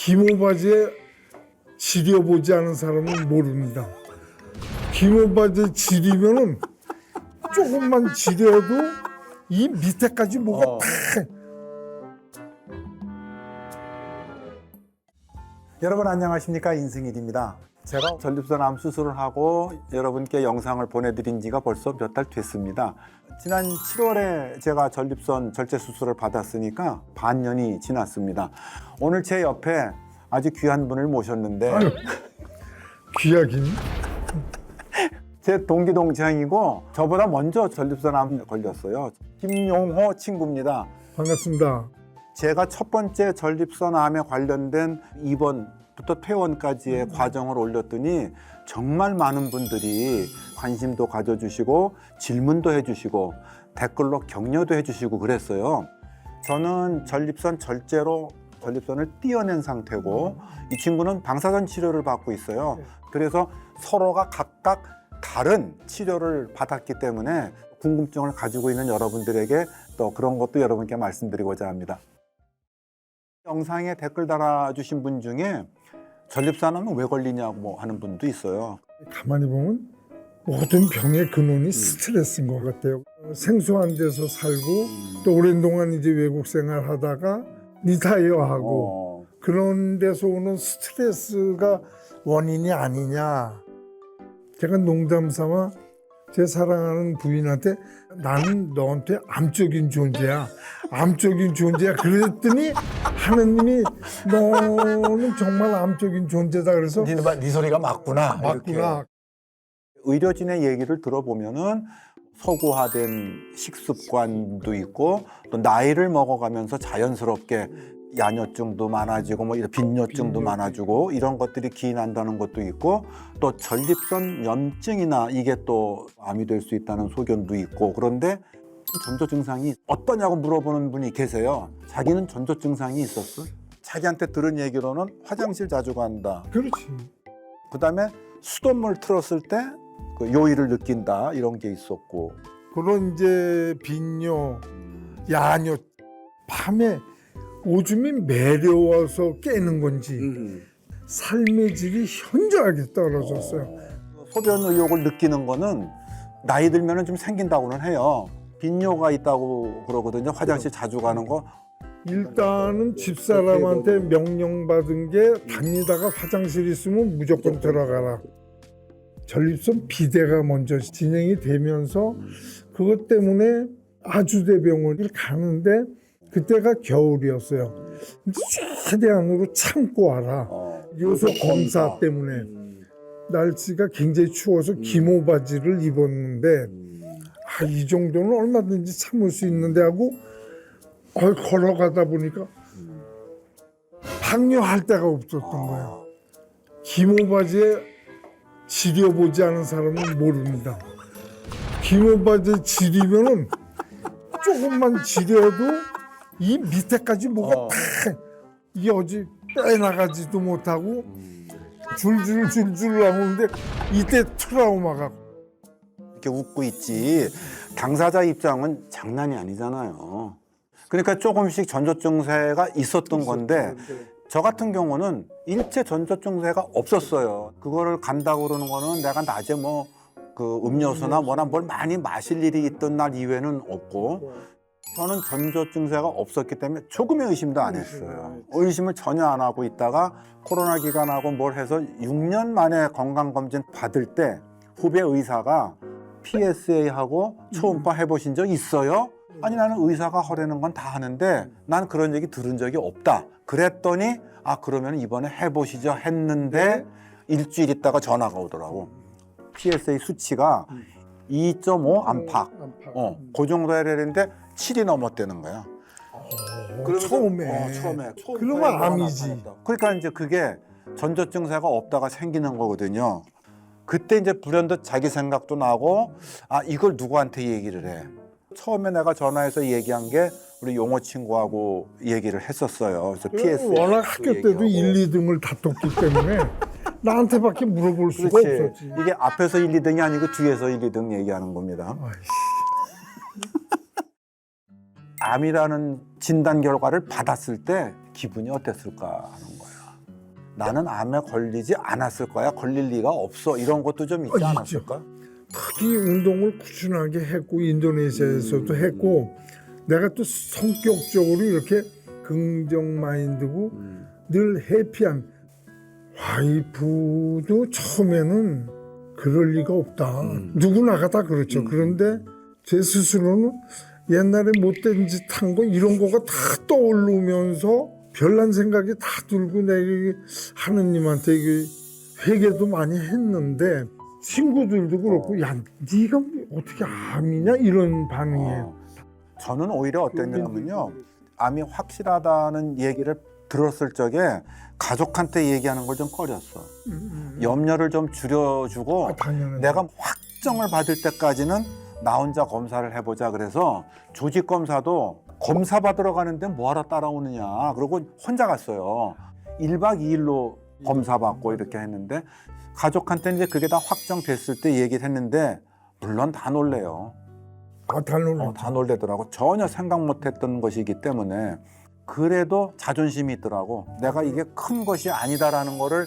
기모바지에 지려보지 않은 사람은 모릅니다. 기모바지에 지리면은 조금만 지려도 이 밑에까지 뭐가 탁. 여러분 안녕하십니까, 인승일입니다. 제가 전립선 암 수술을 하고 여러분께 영상을 보내드린 지가 벌써 몇 달 됐습니다. 지난 7월에 제가 전립선 절제 수술을 받았으니까 반년이 지났습니다. 오늘 제 옆에 아주 귀한 분을 모셨는데 아유, 귀하긴. 제 동기 동창이고 저보다 먼저 전립선 암 걸렸어요. 김용호 친구입니다. 반갑습니다. 제가 첫 번째 전립선 암에 관련된 입원부터 퇴원까지의 과정을 올렸더니 정말 많은 분들이 관심도 가져주시고 질문도 해주시고 댓글로 격려도 해주시고 그랬어요. 저는 전립선 절제로 전립선을 띄어낸 상태고 이 친구는 방사선 치료를 받고 있어요. 그래서 서로가 각각 다른 치료를 받았기 때문에 궁금증을 가지고 있는 여러분들에게 또 그런 것도 여러분께 말씀드리고자 합니다. 영상에 댓글 달아주신 분 중에 전립선암은 왜 걸리냐고 하는 분도 있어요. 가만히 보면 모든 병의 근원이 스트레스인 것 같아요. 생소한 데서 살고 또 오랜 동안 이제 외국 생활하다가 리타이어하고 그런 데서 오는 스트레스가 원인이 아니냐. 제가 농담 삼아 제 사랑하는 부인한테 나는 너한테 암적인 존재야. 암적인 존재야. 그랬더니 하느님이 너는 정말 암적인 존재다. 그래서 네 소리가 맞구나. 맞구나. 의료진의 얘기를 들어보면은 서구화된 식습관도 있고 또 나이를 먹어가면서 자연스럽게 야뇨증도 많아지고 뭐 이런 빈뇨증도 많아지고 이런 것들이 기인한다는 것도 있고 또 전립선 염증이나 이게 또 암이 될 수 있다는 소견도 있고 그런데 전조 증상이 어떠냐고 물어보는 분이 계세요. 자기는 전조 증상이 있었어. 자기한테 들은 얘기로는 화장실 자주 간다. 그렇지. 그다음에 수돗물 틀었을 때 그 요일을 느낀다 이런 게 있었고 그런 이제 빈뇨, 야뇨, 밤에 오줌이 매려워서 깨는 건지 삶의 질이 현저하게 떨어졌어요. 소변 의욕을 느끼는 거는 나이 들면은 좀 생긴다고는 해요. 빈뇨가 있다고 그러거든요. 화장실 자주 가는 거. 일단은 집사람한테 명령받은 게 다니다가 화장실 있으면 무조건 들어가라. 전립선 비대가 먼저 진행이 되면서 그것 때문에 아주대병원을 가는데 그때가 겨울이었어요. 최대한으로 참고 와라. 요소 검사 때문에 날씨가 굉장히 추워서 기모바지를 입었는데 이 정도는 얼마든지 참을 수 있는데 하고 걸어가다 보니까 방뇨할 데가 없었던 거예요. 기모바지에 지려보지 않은 사람은 모릅니다. 기모바지에 지리면은 조금만 지려도 이 밑에까지 뭐가 탁 이게 어디 빼나가지도 못하고 줄줄 나오는데 이때 트라우마가 이렇게 웃고 있지 당사자 입장은 장난이 아니잖아요. 그러니까 조금씩 전조 증세가 있었던 건데 저 같은 경우는 일체 전조 증세가 없었어요. 그거를 간다고 그러는 거는 내가 낮에 뭐 그 음료수나 뭐나 뭘 많이 마실 일이 있던 날 이외에는 없고 저는 전조 증세가 없었기 때문에 조금의 의심도 안 했어요. 의심을 전혀 안 하고 있다가 코로나 기간하고 뭘 해서 6년 만에 건강검진 받을 때 후배 의사가 PSA하고 초음파 해보신 적 있어요? 아니 나는 의사가 하라는 건 다 하는데 난 그런 얘기 들은 적이 없다. 그랬더니 그러면 이번에 해보시죠 했는데 일주일 있다가 전화가 오더라고. PSA 수치가 2.5 안팎. 그 정도 해야 되는데 7이 넘었다는 거야. 처음에. 그러면 암이지. 그러니까 이제 그게 전조 증세가 없다가 생기는 거거든요. 그때 이제 불현듯 자기 생각도 나고 이걸 누구한테 얘기를 해. 처음에 내가 전화해서 얘기한 게 우리 용호 친구하고 얘기를 했었어요. 그래서 PSA 워낙 학교 때도 1, 2등을 다퉜기 때문에 나한테밖에 물어볼 수가 그렇지. 없었지. 이게 앞에서 1, 2등이 아니고 뒤에서 1, 2등 얘기하는 겁니다. 암이라는 진단 결과를 받았을 때 기분이 어땠을까 하는 거야. 나는 암에 걸리지 않았을 거야. 걸릴 리가 없어. 이런 것도 좀 있지 있죠. 않았을까? 특히 운동을 꾸준하게 했고 인도네시아에서도 했고 내가 또 성격적으로 이렇게 긍정 마인드고 늘 해피한 와이프도 처음에는 그럴 리가 없다. 누구나가 다 그렇죠. 그런데 제 스스로는 옛날에 못된 짓 한 거 이런 거가 다 떠오르면서 별난 생각이 다 들고 내가 하느님한테 회개도 많이 했는데 친구들도 그렇고 야 네가 어떻게 암이냐 이런 반응이에요. 저는 오히려 어땠냐면요. 암이 확실하다는 얘기를 들었을 적에 가족한테 얘기하는 걸 좀 꺼렸어. 염려를 좀 줄여주고 당연하죠. 내가 확정을 받을 때까지는 나 혼자 검사를 해보자. 그래서 조직 검사도 검사 받으러 가는데 뭐하러 따라오느냐. 그러고 혼자 갔어요. 1박 2일로 검사 받고 이렇게 했는데 가족한테 이제 그게 다 확정됐을 때 얘기를 했는데 물론 다 놀래요. 다 놀래더라고. 전혀 생각 못했던 것이기 때문에. 그래도 자존심이 있더라고. 내가 이게 큰 것이 아니다라는 거를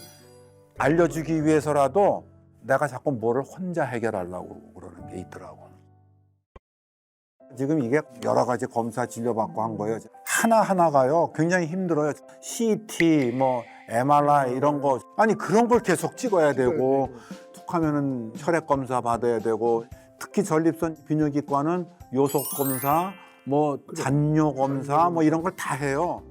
알려주기 위해서라도 내가 자꾸 뭐를 혼자 해결하려고 그러는 게 있더라고. 지금 이게 여러 가지 검사 진료받고 한 거예요. 하나하나가요 굉장히 힘들어요. CT, 뭐 MRI 이런 거. 아니 그런 걸 계속 찍어야 되고 툭 하면은 혈액 검사 받아야 되고 특히 전립선 비뇨기과는 요속 검사, 뭐 잔뇨 검사 뭐 이런 걸 다 해요.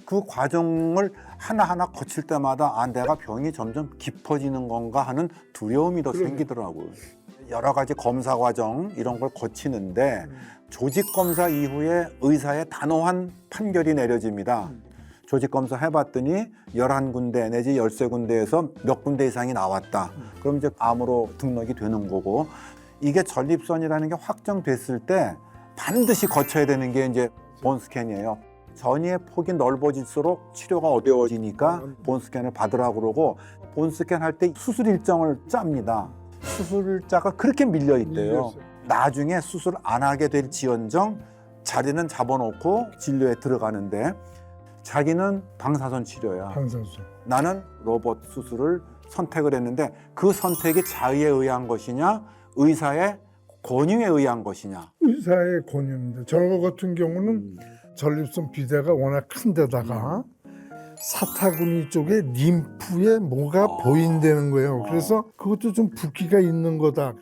그 과정을 하나하나 거칠 때마다 아 내가 병이 점점 깊어지는 건가 하는 두려움이 더 생기더라고요. 여러 가지 검사 과정 이런 걸 거치는데 조직 검사 이후에 의사의 단호한 판결이 내려집니다. 조직 검사 해봤더니 11군데 내지 13군데에서 몇 군데 이상이 나왔다. 그럼 이제 암으로 등록이 되는 거고 이게 전립선이라는 게 확정됐을 때 반드시 거쳐야 되는 게 이제 본스캔이에요. 전이의 폭이 넓어질수록 치료가 어려워지니까 본스캔을 받으라고 그러고 본스캔 할 때 수술 일정을 짭니다. 수술자가 그렇게 밀려 있대요. 나중에 수술 안 하게 될 지연정 자리는 잡아놓고 진료에 들어가는데 자기는 방사선 치료야. 방사선. 나는 로봇 수술을 선택을 했는데 그 선택이 자의에 의한 것이냐 의사의 권유에 의한 것이냐. 의사의 권유입니다. 저 같은 경우는 전립선 비대가 워낙 큰 데다가 사타구니 쪽에 림프에 뭐가 보인다는 거예요. 그래서 그것도 좀 붓기가 있는 거다.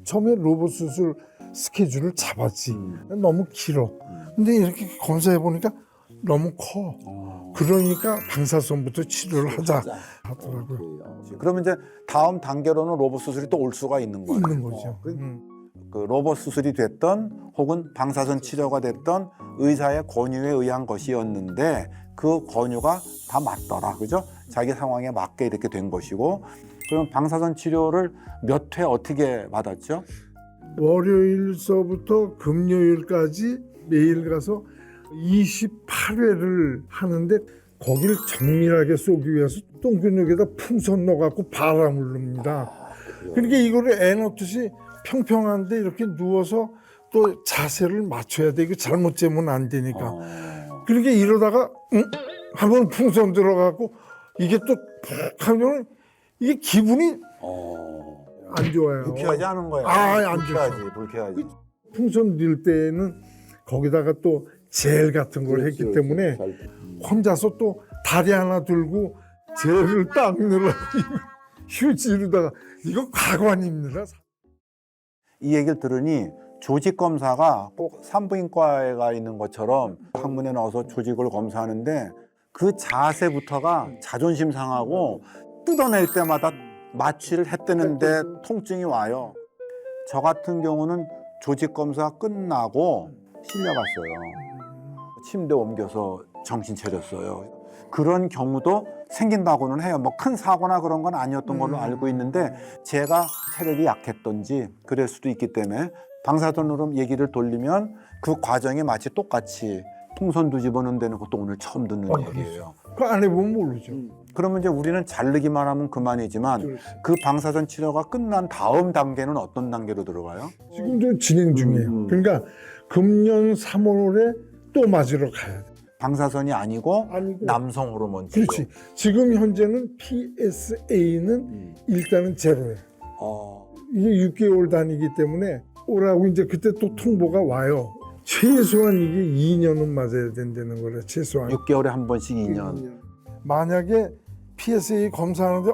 처음에 로봇 수술 스케줄을 잡았지. 너무 길어. 근데 이렇게 검사해 보니까 너무 커. 그러니까 방사선부터 치료를 하자 하더라고요. 그러면 이제 다음 단계로는 로봇 수술이 또 올 수가 있는 거예요. 있는 거죠. 그 로봇 수술이 됐던 혹은 방사선 치료가 됐던 의사의 권유에 의한 것이었는데 그 권유가 다 맞더라. 그죠? 자기 상황에 맞게 이렇게 된 것이고 그럼 방사선 치료를 몇 회 어떻게 받았죠? 월요일서부터 금요일까지 매일 가서 28회를 하는데 거기를 정밀하게 쏘기 위해서 똥근육에다 풍선 넣어갖고 바람을 넣습니다. 그러니까 이거를 애 넣듯이 평평한데 이렇게 누워서 또 자세를 맞춰야 돼. 이거 잘못 재면 안 되니까. 그러니까 이러다가 한번 풍선 들어가고 이게 또 푹 하면 이게 기분이 안 좋아요. 불쾌하지 않은 거예요. 안 불쾌하지. 풍선 들 때는 거기다가 또 젤 같은 걸 했기 때문에 혼자서 또 다리 하나 들고 젤을 딱 넣으라고 휴지로다가 이거 가관입니다. 이 얘기를 들으니 조직 검사가 꼭 산부인과에 가 있는 것처럼 항문에 넣어서 조직을 검사하는데 그 자세부터가 자존심 상하고 뜯어낼 때마다 마취를 했다는데 통증이 와요. 저 같은 경우는 조직 검사 끝나고 실려갔어요. 침대 옮겨서 정신 차렸어요. 그런 경우도 생긴다고는 해요. 뭐 큰 사고나 그런 건 아니었던 걸로 알고 있는데 제가 체력이 약했던지 그럴 수도 있기 때문에 방사선으로 얘기를 돌리면 그 과정이 마치 똑같이 풍선도 집어넣는 것도 오늘 처음 듣는 얘기예요. 그 안 해보면 모르죠. 그러면 이제 우리는 자르기만 하면 그만이지만 그 방사선 치료가 끝난 다음 단계는 어떤 단계로 들어가요? 지금도 진행 중이에요. 그러니까 금년 3월에 또 맞으러 가야 돼. 방사선이 아니고 아니고. 남성 호르몬 치료. 그렇지. 지금 현재는 PSA는 일단은 제로예요. 이게 6개월 단위이기 때문에 오라고 이제 그때 또 통보가 와요. 최소한 이게 2년은 맞아야 된다는 거래. 최소한. 6개월에 한 번씩 2년. 만약에 PSA 검사하는데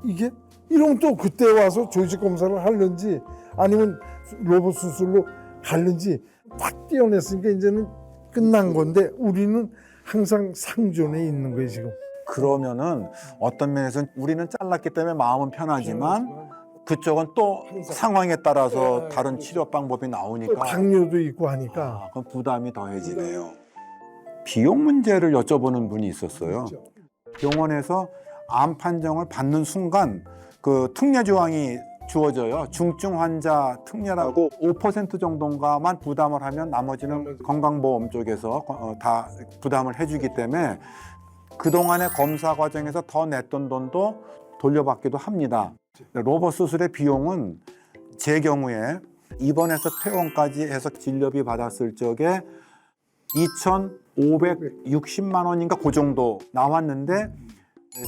이게 이러면 또 그때 와서 조직 검사를 하는지 아니면 로봇 수술로 가는지 딱 떼어냈으니까 이제는 끝난 건데 우리는 항상 상존에 있는 거예요 지금. 그러면은 어떤 면에서는 우리는 잘랐기 때문에 마음은 편하지만 그쪽은 또 상황에 따라서 다른 치료 방법이 또 나오니까 당뇨도 있고 하니까. 그럼 부담이 더해지네요. 비용 문제를 여쭤보는 분이 있었어요. 그렇죠. 병원에서 암 판정을 받는 순간 그 특례 조항이 주어져요. 중증 환자 특례라고 5% 정도인가만 부담을 하면 나머지는 건강보험 쪽에서 다 부담을 해주기 때문에 그동안의 검사 과정에서 더 냈던 돈도 돌려받기도 합니다. 로봇 수술의 비용은 제 경우에 입원해서 퇴원까지 해서 진료비 받았을 적에 2,560만 원인가 그 정도 나왔는데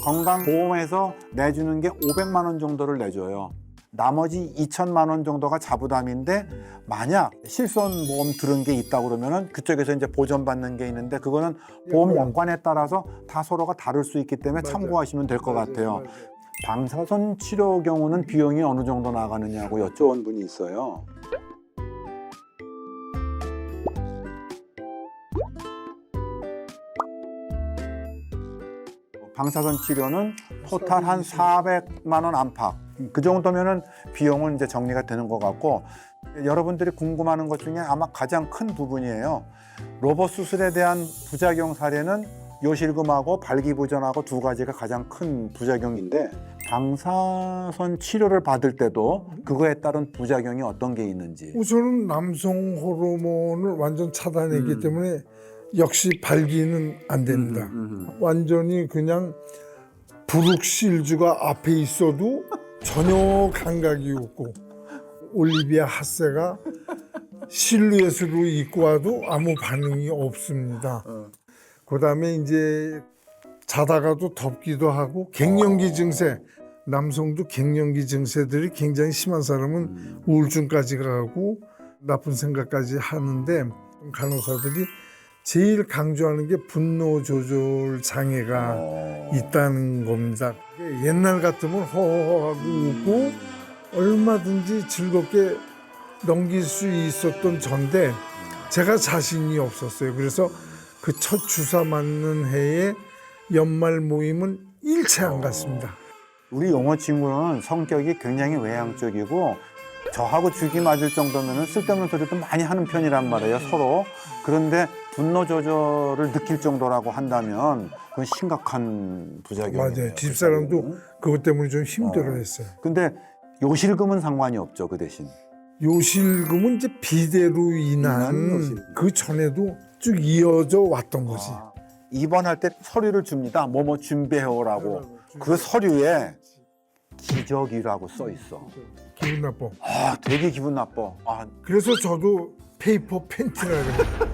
건강보험에서 내주는 게 500만 원 정도를 내줘요. 나머지 2천만 원 정도가 자부담인데 만약 실손보험 들은 게 있다 그러면은 그쪽에서 이제 보전받는 게 있는데 그거는 보험 약관에 따라서 다 서로가 다를 수 있기 때문에 참고하시면 될 것 같아요. 방사선 치료 경우는 비용이 어느 정도 나가느냐고 여쭤본 분이 있어요. 방사선 치료는 토탈 한 400만 원 안팎. 그 정도면은 비용은 이제 정리가 되는 것 같고 여러분들이 궁금해하는 것 중에 아마 가장 큰 부분이에요. 로봇 수술에 대한 부작용 사례는 요실금하고 발기부전하고 두 가지가 가장 큰 부작용인데 방사선 치료를 받을 때도 그거에 따른 부작용이 어떤 게 있는지. 우선은 남성 호르몬을 완전 차단했기 때문에 역시 발기는 안 됩니다. 완전히 그냥 브룩실즈가 앞에 있어도 전혀 감각이 없고 올리비아 하세가 실루엣으로 입고 와도 아무 반응이 없습니다. 그다음에 이제 자다가도 덥기도 하고 갱년기 증세, 남성도 갱년기 증세들이 굉장히 심한 사람은 우울증까지 가고 나쁜 생각까지 하는데 간호사들이 제일 강조하는 게 분노 조절 장애가 있다는 겁니다. 옛날 같으면 허허하고 웃고 얼마든지 즐겁게 넘길 수 있었던 전데 제가 자신이 없었어요. 그래서 그 첫 주사 맞는 해에 연말 모임은 일체 안 갔습니다. 우리 용호 친구는 성격이 굉장히 외향적이고 저하고 죽이 맞을 정도면 쓸데없는 소리도 많이 하는 편이란 말이에요, 서로. 그런데 분노 조절을 느낄 정도라고 한다면 그건 심각한 부작용이에요. 맞아요. 집사람도 그것 때문에 좀 힘들어했어요. 근데 요실금은 상관이 없죠, 그 대신. 요실금은 이제 비대로 인한 요실금. 그 전에도 쭉 이어져 왔던 거지. 입원할 때 서류를 줍니다. 뭐뭐 준비해오라고. 그 서류에 기저귀라고 써 있어. 기분 나빠. 되게 기분 나빠. 그래서 저도 페이퍼 팬티라 그래요.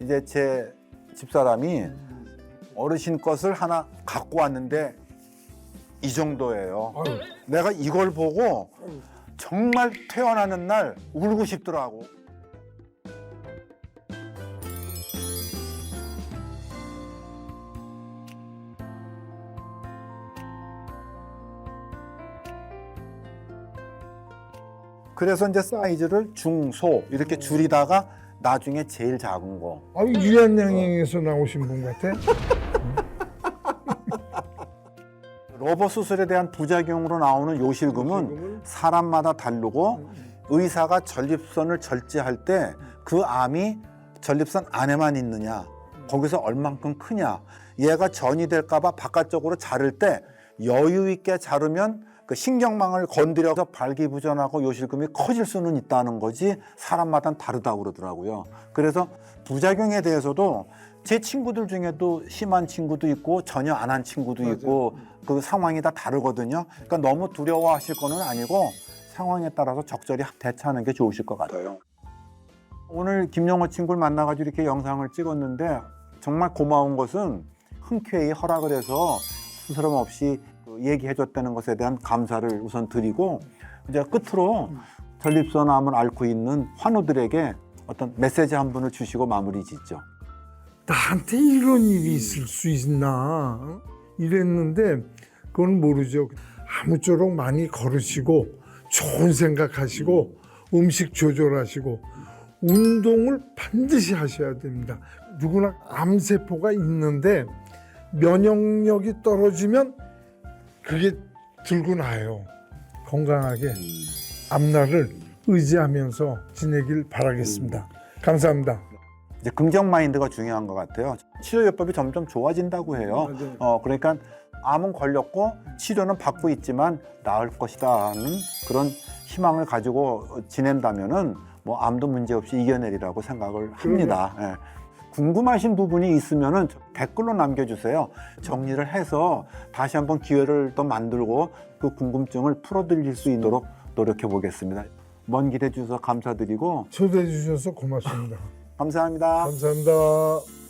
이제 제 집사람이 어르신 것을 하나 갖고 왔는데 이 정도예요. 아유. 내가 이걸 보고 정말 퇴원하는 날 울고 싶더라고. 그래서 이제 사이즈를 중소 이렇게 줄이다가 나중에 제일 작은 거. 유한양행에서 나오신 분 같아. 로봇 수술에 대한 부작용으로 나오는 요실금은 사람마다 다르고 의사가 전립선을 절제할 때 그 암이 전립선 안에만 있느냐, 거기서 얼만큼 크냐, 얘가 전이 될까 봐 바깥쪽으로 자를 때 여유 있게 자르면 그 신경망을 건드려서 발기부전하고 요실금이 커질 수는 있다는 거지 사람마다 다르다고 그러더라고요. 그래서 부작용에 대해서도 제 친구들 중에도 심한 친구도 있고 전혀 안 한 친구도 있고 그 상황이 다 다르거든요. 그러니까 너무 두려워하실 거는 아니고 상황에 따라서 적절히 대처하는 게 좋으실 것 같아요. 오늘 김용호 친구를 만나가지고 이렇게 영상을 찍었는데 정말 고마운 것은 흔쾌히 허락을 해서 스스럼 없이 얘기해 줬다는 것에 대한 감사를 우선 드리고, 이제 끝으로 전립선암을 앓고 있는 환우들에게 어떤 메시지 한 분을 주시고 마무리 짓죠. 나한테 이런 일이 있을 수 있나 이랬는데 그건 모르죠. 아무쪼록 많이 걸으시고 좋은 생각하시고 음식 조절하시고 운동을 반드시 하셔야 됩니다. 누구나 암세포가 있는데 면역력이 떨어지면 그게 들고 나요. 건강하게 앞날을 의지하면서 지내길 바라겠습니다. 감사합니다. 이제 긍정 마인드가 중요한 것 같아요. 치료 요법이 점점 좋아진다고 해요. 그러니까 암은 걸렸고 치료는 받고 있지만 나을 것이다는 그런 희망을 가지고 지낸다면은 뭐 암도 문제 없이 이겨내리라고 생각을 합니다. 예. 궁금하신 부분이 있으면은 댓글로 남겨주세요. 정리를 해서 다시 한번 기회를 또 만들고 그 궁금증을 풀어드릴 수 있도록 노력해 보겠습니다. 먼 길 해주셔서 감사드리고 초대해 주셔서 고맙습니다. 감사합니다. 감사합니다.